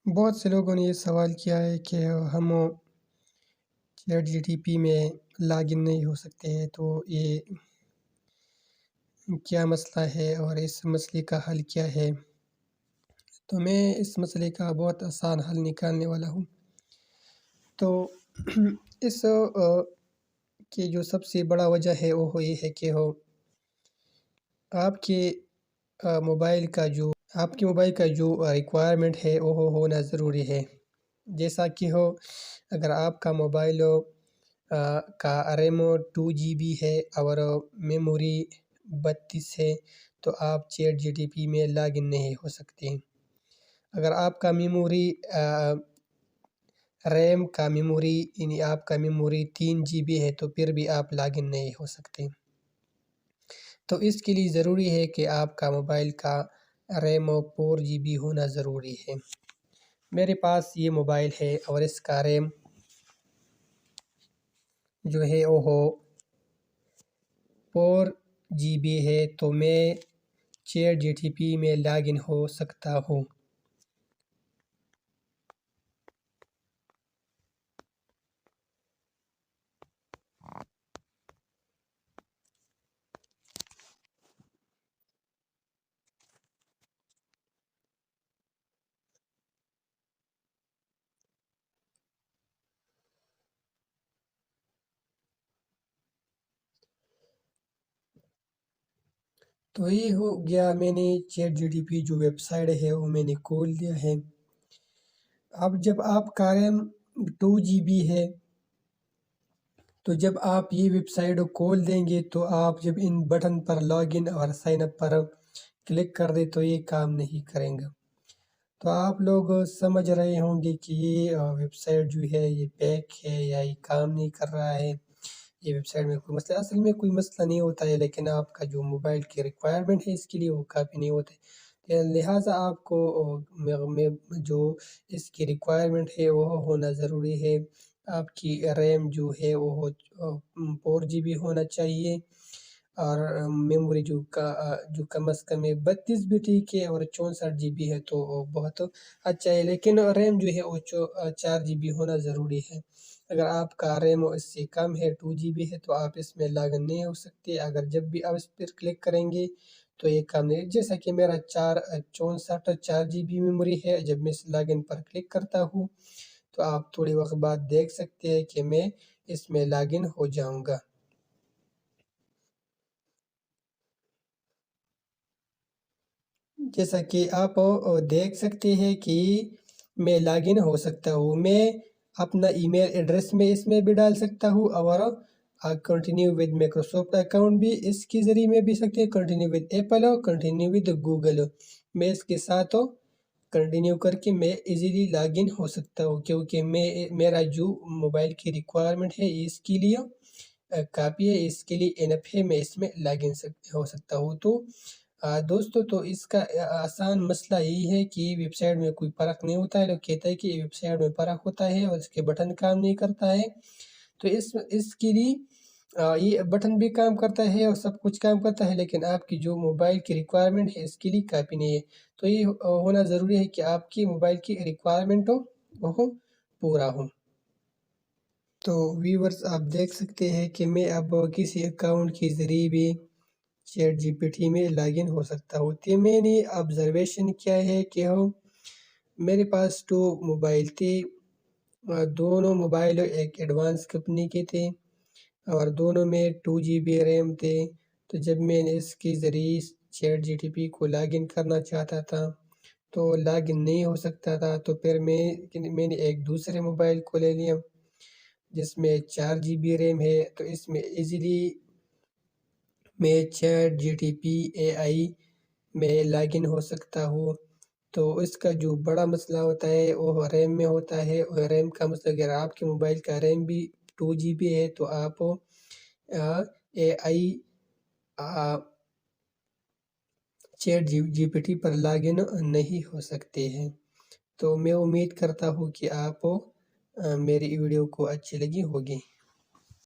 بہت سے لوگوں نے یہ سوال کیا ہے کہ ہم چیٹ جی ٹی پی میں لاگ ان نہیں ہو سکتے ہیں، تو یہ کیا مسئلہ ہے اور اس مسئلے کا حل کیا ہے؟ تو میں اس مسئلے کا بہت آسان حل نکالنے والا ہوں۔ تو اس کی جو سب سے بڑا وجہ ہے وہ یہ ہے کہ آپ کے موبائل کا جو ریکوائرمنٹ ہے وہ ہونا ضروری ہے۔ جیسا کہ اگر آپ کا موبائل کا ریم 2 GB ہے اور میموری 32 ہے تو آپ چیٹ جی ٹی پی میں لاگ ان نہیں ہو سکتے۔ اگر آپ کا ریم کا میموری یعنی آپ کا میموری 3 GB ہے تو پھر بھی آپ لاگ ان نہیں ہو سکتے۔ تو اس کے لیے ضروری ہے کہ آپ کا موبائل کا ریم 4 GB ہونا ضروری ہے۔ میرے پاس یہ موبائل ہے اور اس کا ریم جو ہے وہ 4 GB ہے، تو میں چیٹ جی ٹی پی میں لاگ ان ہو سکتا ہوں۔ تو یہ ہو گیا، میں نے چیٹ جی ٹی پی جو ویب سائٹ ہے وہ میں نے کھول دیا ہے۔ اب جب آپ کا ریم 2 GB ہے تو جب آپ یہ ویب سائٹ کھول دیں گے تو آپ جب ان بٹن پر لاگ ان اور سائن اپ پر کلک کر دیں تو یہ کام نہیں کریں گا۔ تو آپ لوگ سمجھ رہے ہوں گے کہ یہ ویب سائٹ جو ہے یہ پیک ہے یا یہ کام نہیں کر رہا ہے، یہ ویب سائٹ میں کوئی مسئلہ۔ اصل میں کوئی مسئلہ نہیں ہوتا ہے، لیکن آپ کا جو موبائل کی ریکوائرمنٹ ہے اس کے لیے وہ کافی نہیں ہوتا ہے، لہٰذا آپ کو جو اس کی ریکوائرمنٹ ہے وہ ہونا ضروری ہے۔ آپ کی ریم جو ہے وہ 4 GB ہونا چاہیے اور میموری جو کم از کم 32 بھی ٹھیک ہے اور 64 GB ہے تو بہت اچھا ہے، لیکن ریم جو ہے وہ 4 GB ہونا ضروری ہے۔ اگر آپ کا ریم اس سے کم ہے 2 GB ہے تو آپ اس میں لاگ ان نہیں ہو سکتے۔ اگر جب بھی آپ اس پر کلک کریں گے تو یہ کام نہیں، جیسا کہ میرا 4 GB میموری ہے، جب میں اس لاگ ان پر کلک کرتا ہوں تو آپ تھوڑی وقت بعد دیکھ سکتے ہیں کہ میں اس میں لاگ ان ہو جاؤں گا۔ جیسا کہ آپ دیکھ سکتے ہیں کہ میں لاگ ان ہو سکتا ہوں، میں اپنا ای میل ایڈریس میں اس میں بھی ڈال سکتا ہوں اور کنٹینیو ود مائکروسافٹ اکاؤنٹ بھی اس کے ذریعے میں بھی سکتے ہیں، کنٹینیو ود ایپل ہو، کنٹینیو ود گوگل ہو، میں اس کے ساتھ کنٹینیو کر کے میں ایزیلی لاگ ان ہو سکتا ہوں، کیونکہ میرا جو موبائل کی ریکوائرمنٹ ہے اس کے لیے کافی ہے، اس کے لیے انف ہے، میں اس میں لاگ ان ہو سکتا ہوں۔ تو دوستو، تو اس کا آسان مسئلہ یہی ہے کہ ویب سائٹ میں کوئی فرق نہیں ہوتا ہے۔ لوگ کہتے ہیں کہ ویب سائٹ میں فرق ہوتا ہے اور اس کے بٹن کام نہیں کرتا ہے، تو اس کے لیے یہ بٹن بھی کام کرتا ہے اور سب کچھ کام کرتا ہے، لیکن آپ کی جو موبائل کی ریکوائرمنٹ ہے اس کے لیے کافی نہیں ہے۔ تو یہ ہونا ضروری ہے کہ آپ کی موبائل کی ریکوائرمنٹ وہ پورا ہو۔ تو ویورز، آپ دیکھ سکتے ہیں کہ میں اب کسی اکاؤنٹ کے ذریعے بھی چیٹ جی پی ٹی میں لاگ ان ہو سکتا ہوں۔ تو میں نے آبزرویشن کیا ہے کہ میرے پاس 2 موبائل تھے، دونوں موبائل ایک ایڈوانس کمپنی کے تھے اور دونوں میں 2 GB ریم تھے۔ تو جب میں نے اس کے ذریعے چیٹ جی ٹی پی کو لاگ ان کرنا چاہتا تھا تو لاگ ان نہیں ہو سکتا تھا، تو پھر میں نے ایک دوسرے موبائل کو لے لیا جس میں 4 GB ریم ہے، تو اس میں ایزیلی میں chat G T P AI میں لاگ ان ہو سکتا ہوں۔ تو اس کا جو بڑا مسئلہ ہوتا ہے وہ ریم میں ہوتا ہے، اور ریم کا مسئلہ اگر آپ کے موبائل کا ریم بھی 2 GB ہے تو آپ AI chat G P T پر لاگ ان نہیں ہو سکتے ہیں۔ تو میں امید کرتا ہوں کہ آپ میری ویڈیو کو اچھی لگی ہوگی۔